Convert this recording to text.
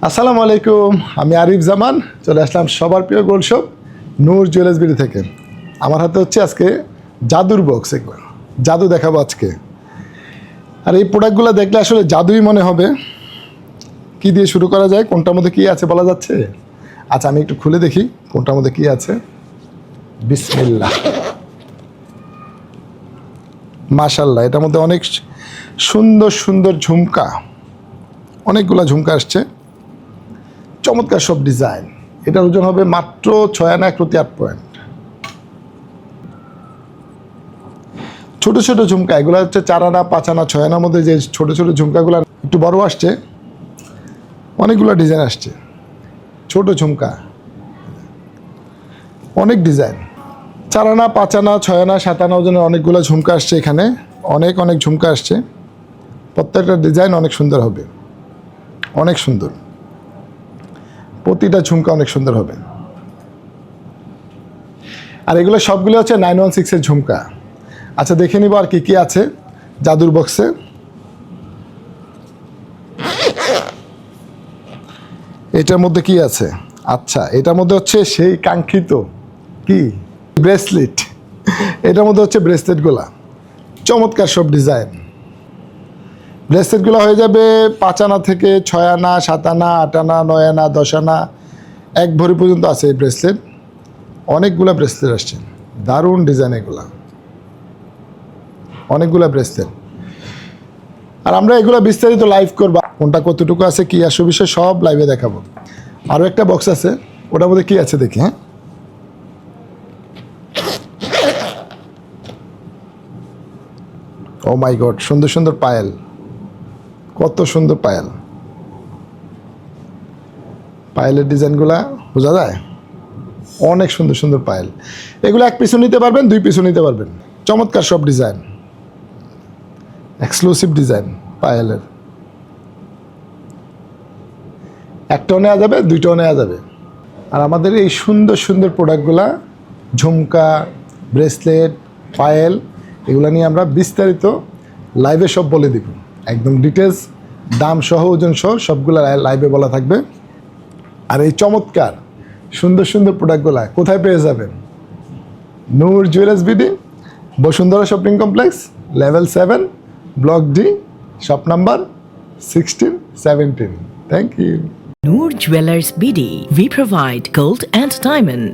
আসসালামু আলাইকুম, আমি আরিফ জামান চলে আসলাম সবার প্রিয় গোল্ড শপ নূর জুয়েলার্স বিডি থেকে। আমার হাতে হচ্ছে আজকে জাদুর বক্স, এগুলো জাদু দেখাবো আজকে। আর এই প্রোডাক্টগুলো দেখলে আসলে জাদুই মনে হবে। কি দিয়ে শুরু করা যায়, কোনটার মধ্যে কী আছে বলা যাচ্ছে? আচ্ছা, আমি একটু খুলে দেখি কোনটার মধ্যে কী আছে। বিসমিল্লাহ, মাশাল্লাহ, এটার মধ্যে অনেক সুন্দর সুন্দর ঝুমকা, অনেকগুলো ঝুমকা আসছে, চমৎকার সব ডিজাইন। এটার ওজন হবে মাত্র 6 আনা 1/8 পয়েন্ট। ছোট ছোট ঝুমকা, এগুলো হচ্ছে 4 আনা 5 আনা 6 আনার মধ্যে যে ছোট ছোট ঝুমকাগুলো একটু বড় আসছে, অনেকগুলো ডিজাইন আসছে। ছোট ঝুমকা, অনেক ডিজাইন, 4 আনা 5 আনা 6 আনা 7 আনা ওজনের অনেকগুলো ঝুমকা আসছে। এখানে অনেক অনেক ঝুমকা আসছে, প্রত্যেকটা ডিজাইন অনেক সুন্দর হবে, অনেক সুন্দর, প্রতিটা ঝুমকা অনেক সুন্দর হবে। আর এগুলো সবগুলো হচ্ছে 916-এর ঝুমকা। আচ্ছা, দেখে নিব আর কি কি আছে জাদুর বক্সে। এটার মধ্যে কি আছে? আচ্ছা, এটার মধ্যে হচ্ছে সেই কাঙ্ক্ষিত কি ব্রেসলেট। এটার মধ্যে হচ্ছে ব্রেসলেটগুলা, চমৎকার সব ডিজাইন। ব্রেসলেটগুলো হয়ে যাবে 5 আনা থেকে 6 আনা 7 আনা 8 আনা 9 আনা 10 আনা 1 ভরি পর্যন্ত আছে এই ব্রেসলেট। অনেকগুলো ব্রেসলেট আসছে, দারুণ ডিজাইন এগুলা, অনেকগুলো ব্রেসলেট। আর আমরা এগুলো বিস্তারিত লাইভ করবো, কোনটা কতটুকু আছে কি আসে বিষয় সব লাইভে দেখাবো। আরও একটা বক্স আছে, ওটার মধ্যে কি আছে দেখি। হ্যাঁ, ও মাই গড, সুন্দর সুন্দর পায়েল, কত সুন্দর পায়েল। পায়েলের ডিজাইনগুলা বোঝা যায়, অনেক সুন্দর সুন্দর পায়েল। এগুলো 1 পিসও নিতে পারবেন, 2 পিসও নিতে পারবেন। চমৎকার সব ডিজাইন, এক্সক্লুসিভ ডিজাইন পায়েলের। একটাও নেওয়া যাবে, 2টাও নেওয়া যাবে। আর আমাদের এই সুন্দর সুন্দর প্রোডাক্টগুলা, ঝুমকা, ব্রেসলেট, পায়েল, এগুলো নিয়ে আমরা বিস্তারিত লাইভে সব বলে দিব, একদম ডিটেলস, দাম সহ ওজন সহ সবগুলো লাইভে বলা থাকবে। আর এই চমৎকার সুন্দর সুন্দর প্রোডাক্টগুলা কোথায় পেয়ে যাবেন? Noor jewellers BD, Bashundhara shopping complex, level 7, block D, shop number 16-17। Thank you. Noor Jewelers BD. We provide gold and diamond.